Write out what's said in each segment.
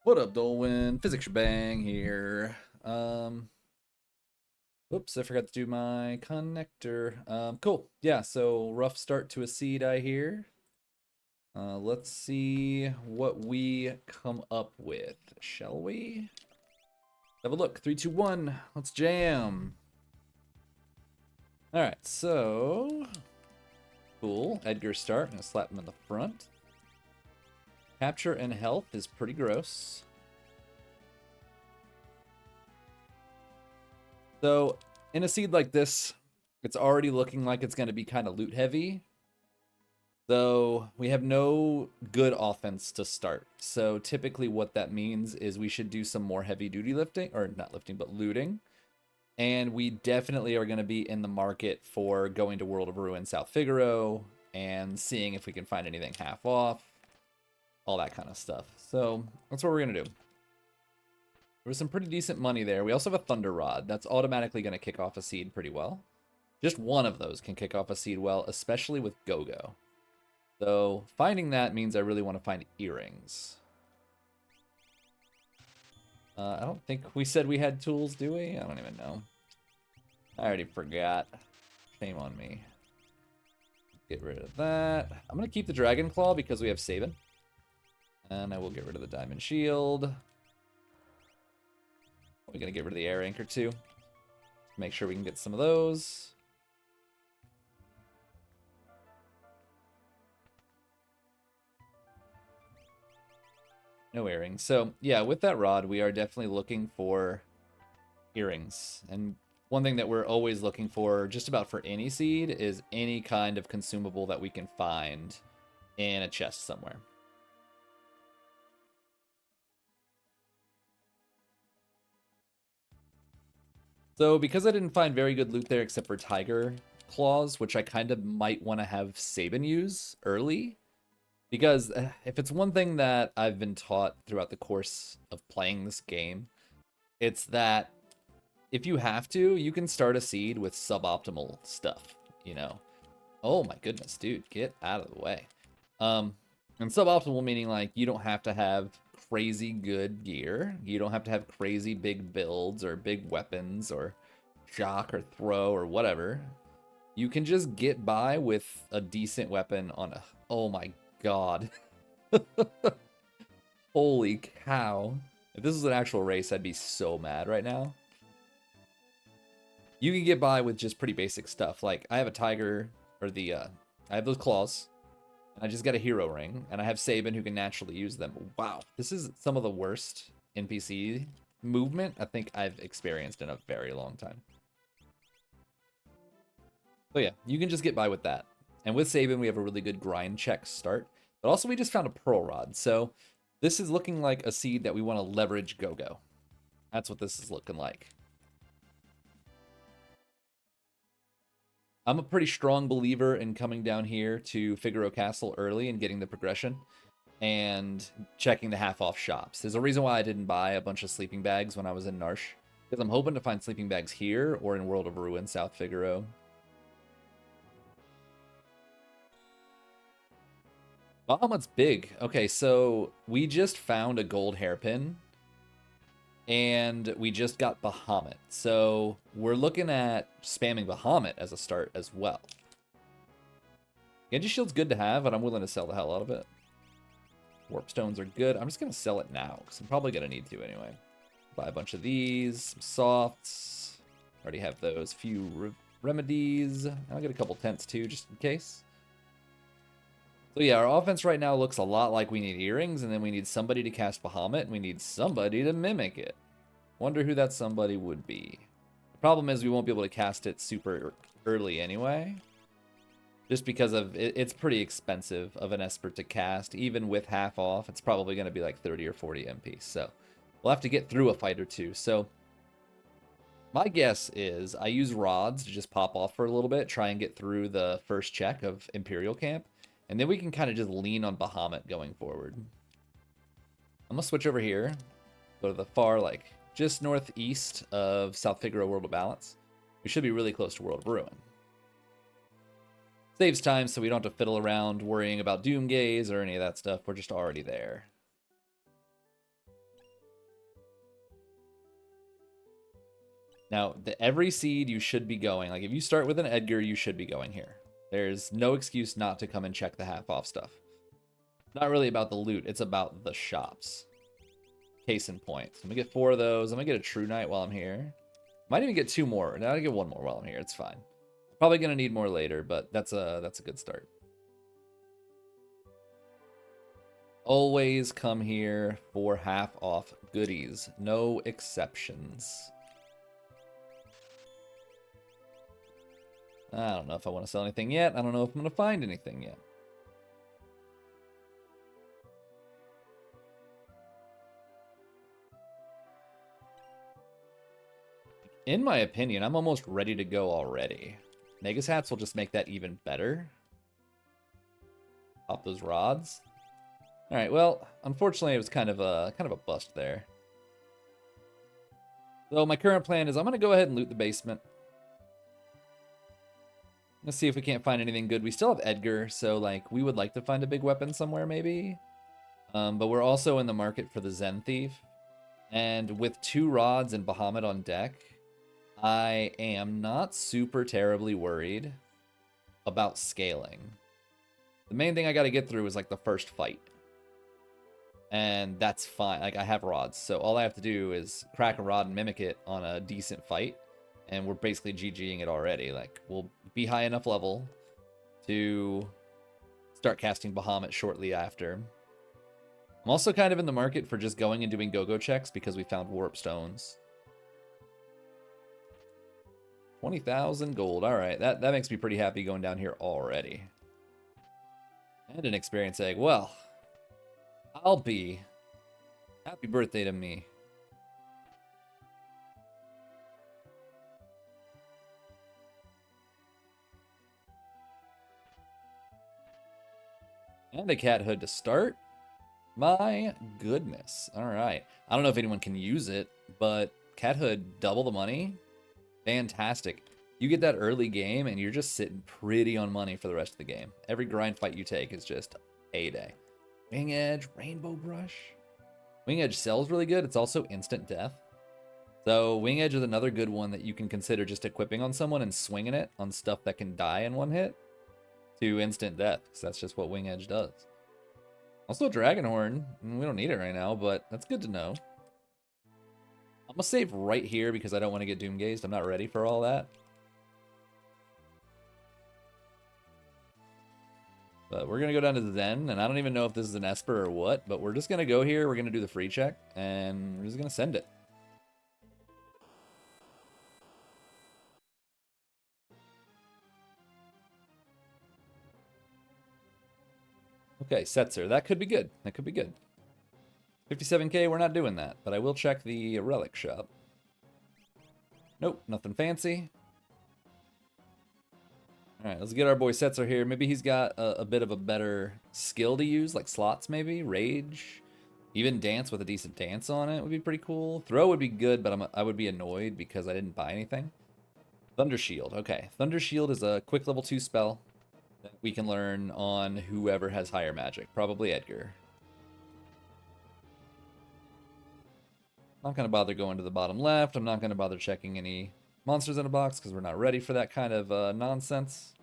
What up, Dolwin? Physics Bang here. Whoops, I forgot to do my connector. Cool. Yeah, so rough start to a seed, I hear. Let's see what we come up with, shall we? Have a look. 3, 2, 1. Let's jam. All right, so cool. Edgar start. I'm gonna slap him in the front. Capture and health is pretty gross. So in a seed like this, it's already looking like it's going to be kind of loot heavy. Though we have no good offense to start. So typically what that means is we should do some more heavy duty lifting, or not lifting, but looting. And we definitely are going to be in the market for going to World of Ruin South Figaro and seeing if we can find anything half off, all that kind of stuff. So that's what we're going to do. There was some pretty decent money there. We also have a Thunder Rod. That's automatically going to kick off a seed pretty well. Just one of those can kick off a seed well, especially with Go-Go. So finding that means I really want to find earrings. I don't think we said we had tools, do we? I don't even know. I already forgot. Shame on me. Get rid of that. I'm going to keep the Dragon Claw because we have Sabin. And I will get rid of the Diamond Shield. We're going to get rid of the Air Anchor too. Make sure we can get some of those. No earrings. So yeah, with that rod, we are definitely looking for earrings. And one thing that we're always looking for, just about for any seed, is any kind of consumable that we can find in a chest somewhere. So because I didn't find very good loot there except for Tiger Claws, which I kind of might want to have Sabin use early, because if it's one thing that I've been taught throughout the course of playing this game, it's that if you have to, you can start a seed with suboptimal stuff, you know? Oh my goodness, dude, get out of the way. And suboptimal meaning like you don't have to have crazy good gear. You don't have to have crazy big builds or big weapons or shock or throw or whatever. You can just get by with a decent weapon on a... Oh my god. Holy cow. If this was an actual race, I'd be so mad right now. You can get by with just pretty basic stuff. Like, I have a tiger, or I have those claws. And I just got a hero ring, and I have Sabin who can naturally use them. Wow, this is some of the worst NPC movement I think I've experienced in a very long time. So yeah, you can just get by with that. And with Sabin, we have a really good grind check start. But also we just found a Pearl Rod, so this is looking like a seed that we want to leverage Go-Go. That's what this is looking like. I'm a pretty strong believer in coming down here to Figaro Castle early and getting the progression and checking the half-off shops. There's a reason why I didn't buy a bunch of sleeping bags when I was in Narsh, because I'm hoping to find sleeping bags here or in World of Ruin, South Figaro. Bahamut's big. Okay, so we just found a gold hairpin and we just got Bahamut. So we're looking at spamming Bahamut as a start as well. Genji Shield's good to have, and I'm willing to sell the hell out of it. Warp Stones are good. I'm just going to sell it now, because I'm probably going to need to anyway. Buy a bunch of these, some softs. Already have those. Few remedies. I'll get a couple tents too, just in case. So yeah, our offense right now looks a lot like we need earrings, and then we need somebody to cast Bahamut, and we need somebody to mimic it. Wonder who that somebody would be. The problem is we won't be able to cast it super early anyway. Just because of it's pretty expensive of an Esper to cast. Even with half off, it's probably going to be like 30 or 40 MP. So we'll have to get through a fight or two. So my guess is I use rods to just pop off for a little bit, try and get through the first check of Imperial Camp. And then we can kind of just lean on Bahamut going forward. I'm going to switch over here. Go to the far, like, just northeast of South Figaro World of Balance. We should be really close to World of Ruin. Saves time so we don't have to fiddle around worrying about Doom Gaze or any of that stuff. We're just already there. Now, every seed you should be going. Like, if you start with an Edgar, you should be going here. There's no excuse not to come and check the half-off stuff. Not really about the loot. It's about the shops. Case in point. So I'm going to get 4 of those. I'm going to get a True Knight while I'm here. Might even get 2 more. Now I'll get 1 more while I'm here. It's fine. Probably going to need more later, but that's a good start. Always come here for half-off goodies. No exceptions. I don't know if I want to sell anything yet. I don't know if I'm going to find anything yet. In my opinion, I'm almost ready to go already. Negus hats will just make that even better. Pop those rods. All right, well, unfortunately, it was kind of a bust there. So my current plan is I'm going to go ahead and loot the basement. Let's see if we can't find anything good. We still have Edgar, so like we would like to find a big weapon somewhere maybe. But we're also in the market for the Zen Thief. And with 2 rods and Bahamut on deck, I am not super terribly worried about scaling. The main thing I got to get through is like the first fight. And that's fine. Like I have rods, so all I have to do is crack a rod and mimic it on a decent fight. And we're basically GGing it already. Like, we'll be high enough level to start casting Bahamut shortly after. I'm also kind of in the market for just going and doing go-go checks because we found warp stones. 20,000 gold. All right, that makes me pretty happy going down here already. And an experience egg. Well, I'll be. Happy birthday to me. And a cat hood to start. My goodness. All right. I don't know if anyone can use it, but cat hood, double the money. Fantastic. You get that early game, and you're just sitting pretty on money for the rest of the game. Every grind fight you take is just a day. Wing Edge, Rainbow Brush. Wing Edge sells really good. It's also instant death. So Wing Edge is another good one that you can consider just equipping on someone and swinging it on stuff that can die in one hit to instant death, because that's just what Wing Edge does. Also Dragonhorn. We don't need it right now, but that's good to know. I'm going to save right here because I don't want to get Doomgazed. I'm not ready for all that. But we're going to go down to Zen, and I don't even know if this is an Esper or what, but we're just going to go here. We're going to do the free check, and we're just going to send it. Okay, Setzer. That could be good. That could be good. 57k, we're not doing that, but I will check the relic shop. Nope, nothing fancy. Alright, let's get our boy Setzer here. Maybe he's got a bit of a better skill to use, like slots maybe, rage. Even dance with a decent dance on it would be pretty cool. Throw would be good, but I would be annoyed because I didn't buy anything. Thunder Shield, okay. Thunder Shield is a quick level 2 spell that we can learn on whoever has higher magic, probably Edgar. Not going to bother going to the bottom left. I'm not going to bother checking any monsters in a box because we're not ready for that kind of nonsense.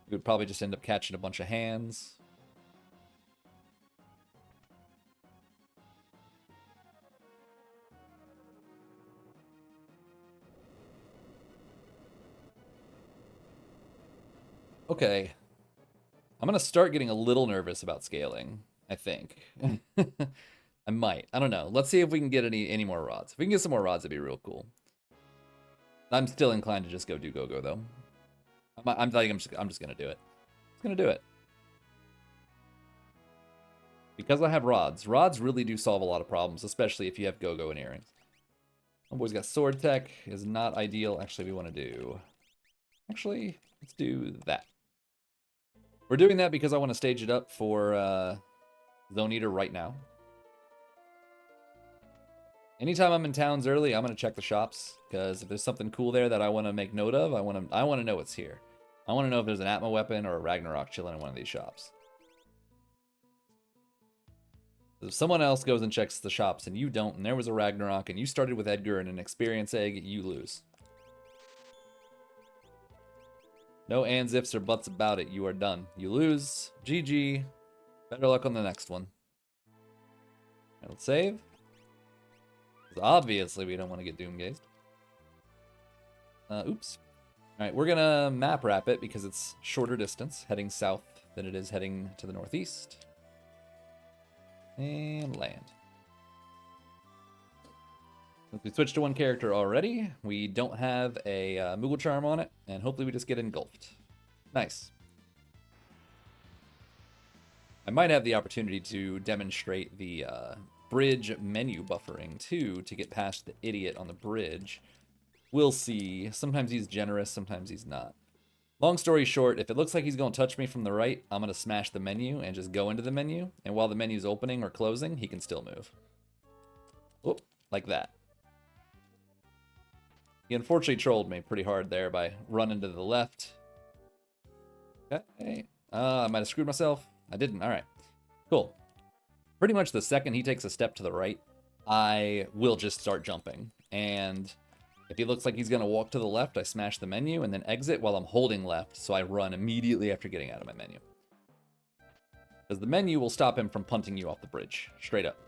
We would probably just end up catching a bunch of hands. Okay. I'm going to start getting a little nervous about scaling, I think. I might. I don't know. Let's see if we can get any more rods. If we can get some more rods, it'd be real cool. I'm still inclined to just go do go-go, though. I'm just going to do it. Just going to do it. Because I have rods. Rods really do solve a lot of problems, especially if you have go-go and earrings. My boy's got sword tech. Is not ideal. Actually, we want to do... Actually, let's do that. We're doing that because I want to stage it up for Zone Eater right now. Anytime I'm in towns early, I'm going to check the shops, because if there's something cool there that I want to make note of, I want to know what's here. I want to know if there's an Atma weapon or a Ragnarok chilling in one of these shops. If someone else goes and checks the shops and you don't, and there was a Ragnarok and you started with Edgar and an experience egg, you lose. No ands, ifs, or buts about it. You are done. You lose. GG. Better luck on the next one. Right, let's save. 'Cause obviously, we don't want to get doom gazed. Oops. All right, we're gonna map wrap it because it's shorter distance, heading south than it is heading to the northeast. And land. Since we switched to one character already, we don't have a Moogle Charm on it, and hopefully we just get engulfed. Nice. I might have the opportunity to demonstrate the bridge menu buffering, too, to get past the idiot on the bridge. We'll see. Sometimes he's generous, sometimes he's not. Long story short, if it looks like he's going to touch me from the right, I'm going to smash the menu and just go into the menu, and while the menu's opening or closing, he can still move. Whoop, like that. He unfortunately trolled me pretty hard there by running to the left. Okay. I might have screwed myself. I didn't. All right. Cool. Pretty much the second he takes a step to the right, I will just start jumping. And if he looks like he's going to walk to the left, I smash the menu and then exit while I'm holding left, so I run immediately after getting out of my menu. Because the menu will stop him from punting you off the bridge. Straight up.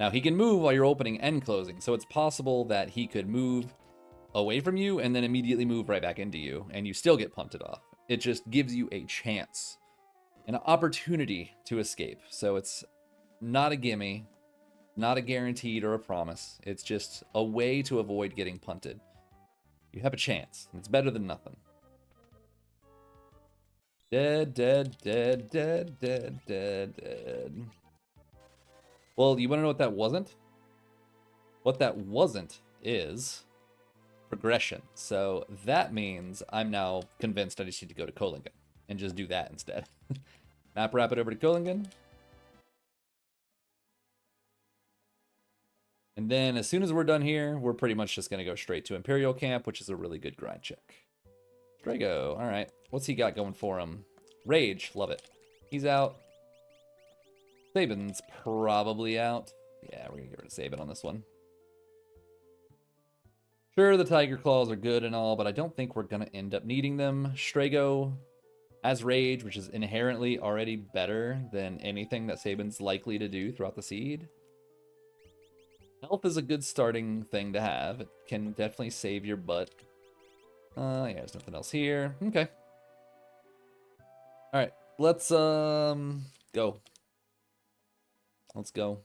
Now, he can move while you're opening and closing, so it's possible that he could move away from you and then immediately move right back into you, and you still get punted off. It just gives you a chance, an opportunity to escape. So it's not a gimme, not a guaranteed or a promise. It's just a way to avoid getting punted. You have a chance. It's better than nothing. Dead, dead, dead, dead, dead, dead, dead. Well, you want to know what that wasn't? What that wasn't is progression. So that means I'm now convinced I just need to go to Kolingen and just do that instead. Map wrap it over to Kolingen. And then as soon as we're done here, we're pretty much just going to go straight to Imperial Camp, which is a really good grind check. Drago, all right. What's he got going for him? Rage, love it. He's out. Sabin's probably out. Yeah, we're going to get rid of Sabin on this one. Sure, the Tiger Claws are good and all, but I don't think we're going to end up needing them. Strago has Rage, which is inherently already better than anything that Sabin's likely to do throughout the seed. Health is a good starting thing to have. It can definitely save your butt. Yeah, there's nothing else here. Okay. All right, let's go. Let's go.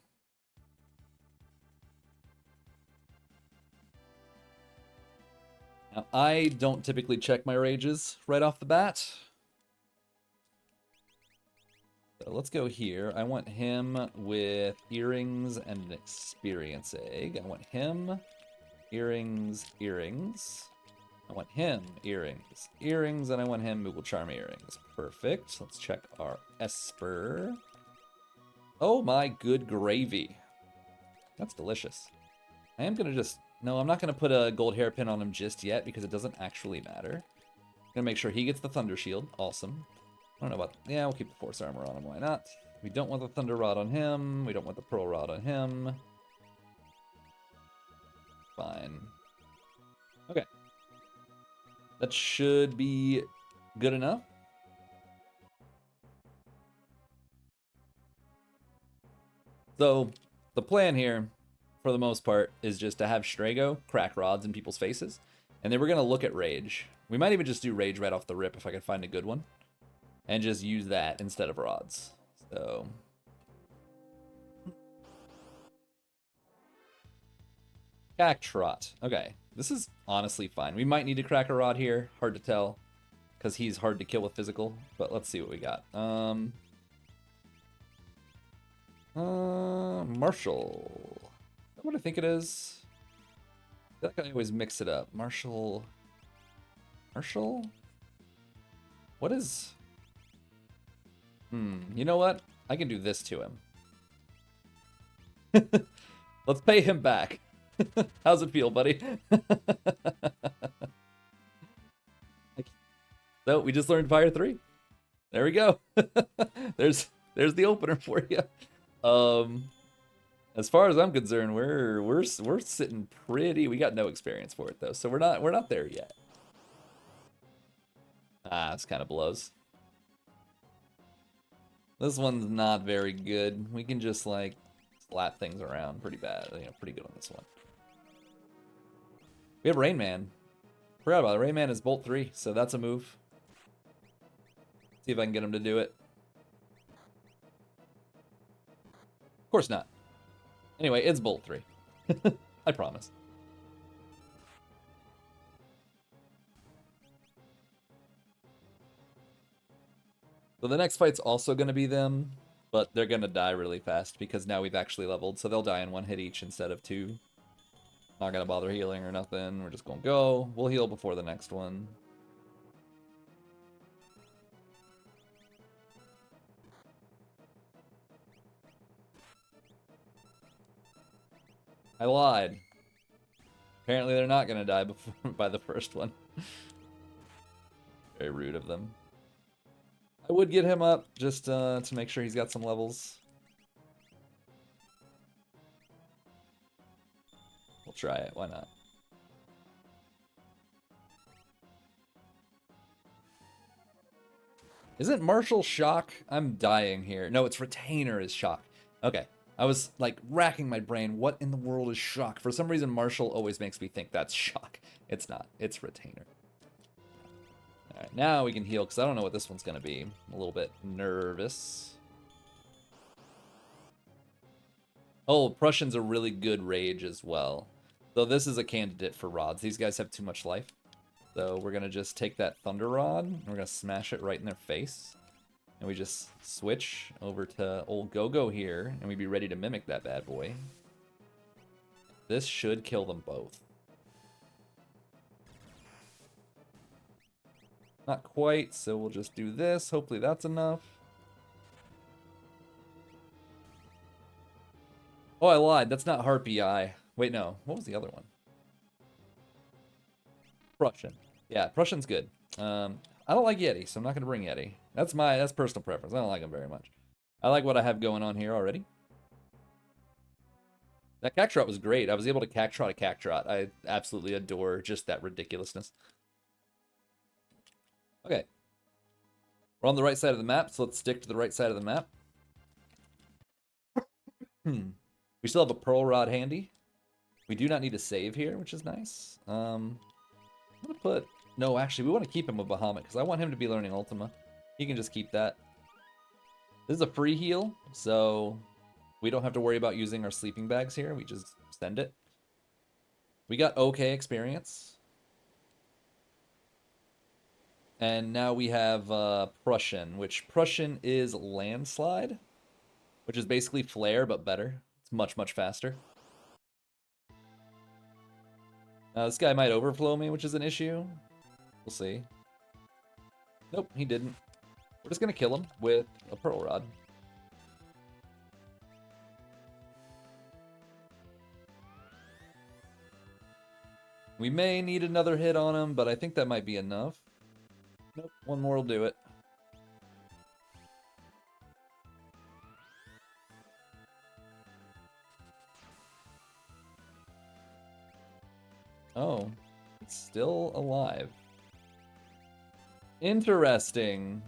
Now, I don't typically check my rages right off the bat. So let's go here. I want him with earrings and an experience egg. I want him, earrings, earrings. I want him, earrings, earrings, and I want him Moogle Charm earrings. Perfect. Let's check our Esper. Oh my good gravy. That's delicious. I am going to just... No, I'm not going to put a gold hairpin on him just yet because it doesn't actually matter. I'm going to make sure he gets the Thunder Shield. Awesome. I don't know about... Yeah, we'll keep the Force Armor on him. Why not? We don't want the Thunder Rod on him. We don't want the Pearl Rod on him. Fine. Okay. That should be good enough. So, the plan here, for the most part, is just to have Strago crack rods in people's faces. And then we're going to look at Rage. We might even just do Rage right off the rip if I can find a good one. And just use that instead of rods. So... Cactrot. Okay. This is honestly fine. We might need to crack a rod here. Hard to tell. Because he's hard to kill with physical. But let's see what we got. Marshall. Is that what I think it is? I feel like I always mix it up. Marshall. Marshall? What is... you know what? I can do this to him. Let's pay him back. How's it feel, buddy? So, we just learned Fire 3. There we go. There's the opener for you. As far as I'm concerned, we're sitting pretty. We got no experience for it though, so we're not there yet. Ah, this kind of blows. This one's not very good. We can just, like, slap things around pretty bad. You know, pretty good on this one. We have Rain Man. Forgot about it. Rain Man is Bolt 3, so that's a move. See if I can get him to do it. Of course not. Anyway, it's Bolt 3. I promise. So the next fight's also going to be them, but they're going to die really fast because now we've actually leveled, so they'll die in one hit each instead of two. Not going to bother healing or nothing. We're just going to go. We'll heal before the next one. I lied. Apparently they're not going to die before by the first one. Very rude of them. I would get him up just to make sure he's got some levels. We'll try it. Why not? Isn't Marshall shock? I'm dying here. No, it's retainer is shock. Okay. I was like racking my brain. What in the world is shock? For some reason, Marshall always makes me think that's shock. It's not. It's retainer. All right, now we can heal because I don't know what this one's going to be. I'm a little bit nervous. Oh, Prussian's a really good rage as well. So this is a candidate for rods. These guys have too much life. So we're going to just take that Thunder Rod, and we're going to smash it right in their face. And we just switch over to old Go-Go here, and we'd be ready to mimic that bad boy. This should kill them both. Not quite, so we'll just do this. Hopefully that's enough. Oh, I lied. That's not Harpy Eye. Wait, no. What was the other one? Prussian. Yeah, Prussian's good. I don't like Yeti, so I'm not going to bring Yeti. That's personal preference. I don't like him very much. I like what I have going on here already. That Cactrot was great. I was able to Cactrot a Cactrot. I absolutely adore just that ridiculously. Okay. We're on the right side of the map, so let's stick to the right side of the map. We still have a Pearl Rod handy. We do not need to save here, which is nice. I'm going to put... No, actually, we want to keep him with Bahamut, because I want him to be learning Ultima. He can just keep that. This is a free heal, so we don't have to worry about using our sleeping bags here. We just send it. We got okay experience. And now we have Prussian, which Prussian is Landslide, which is basically Flare, but better. It's much, much faster. This guy might overflow me, which is an issue. We'll see. Nope, he didn't. We're just going to kill him with a Pearl Rod. We may need another hit on him, but I think that might be enough. Nope, one more will do it. Oh, it's still alive. Interesting.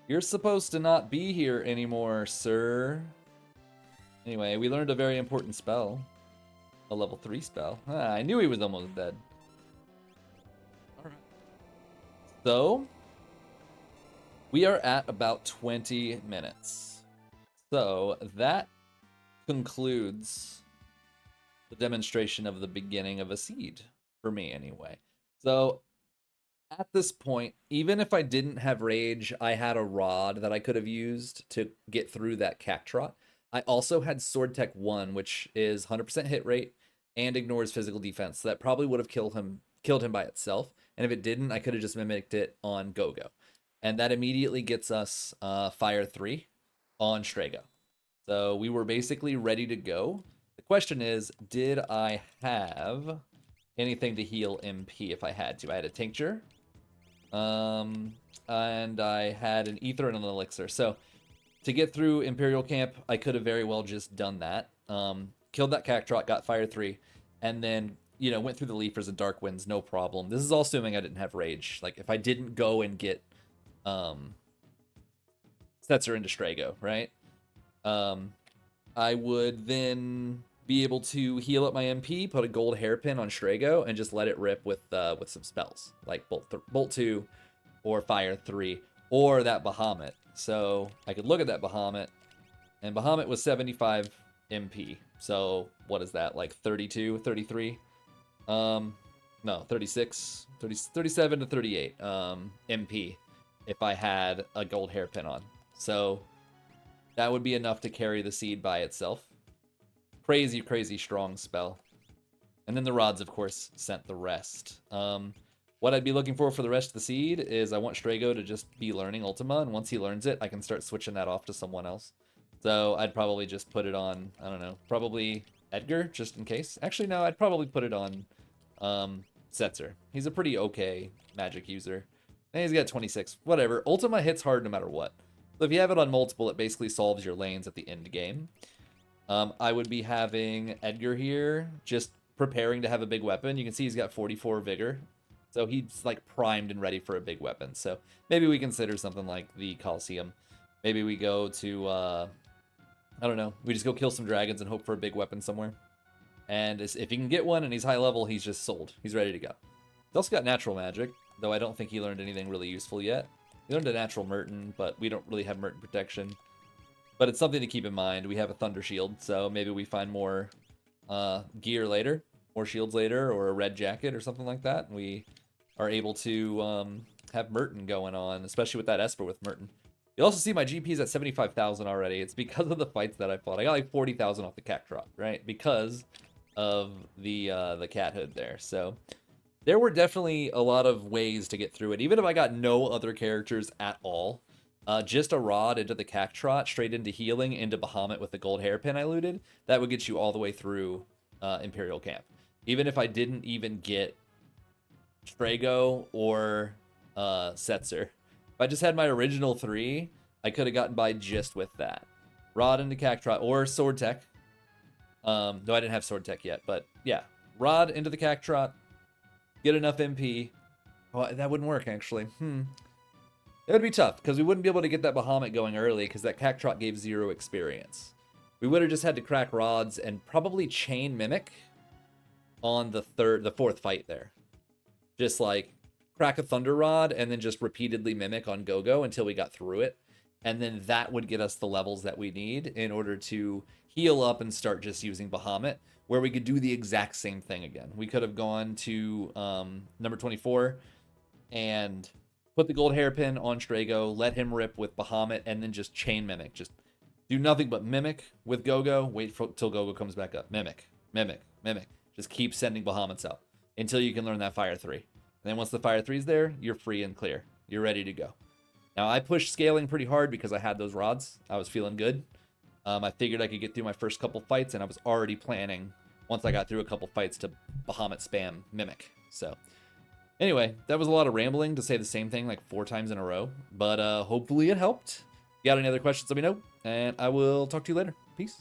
You're supposed to not be here anymore, sir. Anyway, we learned a very important spell. A level 3 spell. Ah, I knew he was almost dead. Alright. So, we are at about 20 minutes. So, that concludes the demonstration of the beginning of a seed. For me, anyway. So, at this point, even if I didn't have Rage, I had a Rod that I could have used to get through that Cactrot. I also had Sword Tech 1, which is 100% hit rate and ignores physical defense. So that probably would have killed him by itself. And if it didn't, I could have just mimicked it on Go-Go. And that immediately gets us Fire 3 on Strago. So we were basically ready to go. The question is, did I have anything to heal MP if I had to? I had a Tincture. And I had an Ether and an Elixir. So to get through Imperial Camp, I could have very well just done that. Killed that Cactrot, got Fire 3, and then you know, went through the Leafers and Dark Winds, no problem. This is all assuming I didn't have Rage. Like, if I didn't go and get Setzer into Strago, right? I would then be able to heal up my MP, put a gold hairpin on Strago, and just let it rip with some spells, like Bolt 2 or Fire 3, or that Bahamut. So I could look at that Bahamut, and Bahamut was 75 MP. So what is that, like 32, 33? No, 36, 30, 37 to 38 MP if I had a gold hairpin on. So that would be enough to carry the seed by itself. Crazy, crazy strong spell. And then the rods, of course, sent the rest. What I'd be looking for the rest of the seed is I want Strago to just be learning Ultima, and once he learns it, I can start switching that off to someone else. So I'd probably just put it on, I don't know, probably Edgar, just in case. Actually, no, I'd probably put it on Setzer. He's a pretty okay magic user. And he's got 26. Whatever. Ultima hits hard no matter what. So if you have it on multiple, it basically solves your lanes at the end game. I would be having Edgar here, just preparing to have a big weapon. You can see he's got 44 vigor. So he's like primed and ready for a big weapon. So maybe we consider something like the Coliseum. Maybe we go to, I don't know, we just go kill some dragons and hope for a big weapon somewhere. And if he can get one and he's high level, he's just sold. He's ready to go. He's also got natural magic, though I don't think he learned anything really useful yet. He learned a natural Merton, but we don't really have Merton protection. But it's something to keep in mind. We have a Thunder Shield, so maybe we find more gear later, more shields later, or a red jacket or something like that. And we are able to have Merton going on, especially with that Esper with Merton. You'll also see my GP's at 75,000 already. It's because of the fights that I fought. I got like 40,000 off the Cactrot, right? Because of the cat hood there. So there were definitely a lot of ways to get through it. Even if I got no other characters at all, just a Rod into the Cactrot, straight into healing, into Bahamut with the gold hairpin I looted, that would get you all the way through Imperial Camp. Even if I didn't even get Strago or Setzer. If I just had my original 3, I could have gotten by just with that. Rod into Cactrot or Sword Tech. No, I didn't have Sword Tech yet, but yeah. Rod into the Cactrot, get enough MP. Well, that wouldn't work, actually. It would be tough, because we wouldn't be able to get that Bahamut going early, because that Cactrot gave 0 experience. We would have just had to crack Rods and probably chain Mimic on the 4th fight there. Just like crack a Thunder Rod and then just repeatedly Mimic on Go-Go until we got through it. And then that would get us the levels that we need in order to heal up and start just using Bahamut, where we could do the exact same thing again. We could have gone to number 24 and put the gold hairpin on Strago, let him rip with Bahamut, and then just chain Mimic. Just do nothing but Mimic with Go-Go, wait till Go-Go comes back up. Mimic, Mimic, Mimic. Just keep sending Bahamuts out until you can learn that Fire 3. And then once the Fire 3's there, you're free and clear. You're ready to go. Now, I pushed scaling pretty hard because I had those rods. I was feeling good. I figured I could get through my first couple fights, and I was already planning, once I got through a couple fights, to Bahamut spam Mimic. So, anyway, that was a lot of rambling to say the same thing like 4 times in a row. But hopefully it helped. If you got any other questions, let me know, and I will talk to you later. Peace.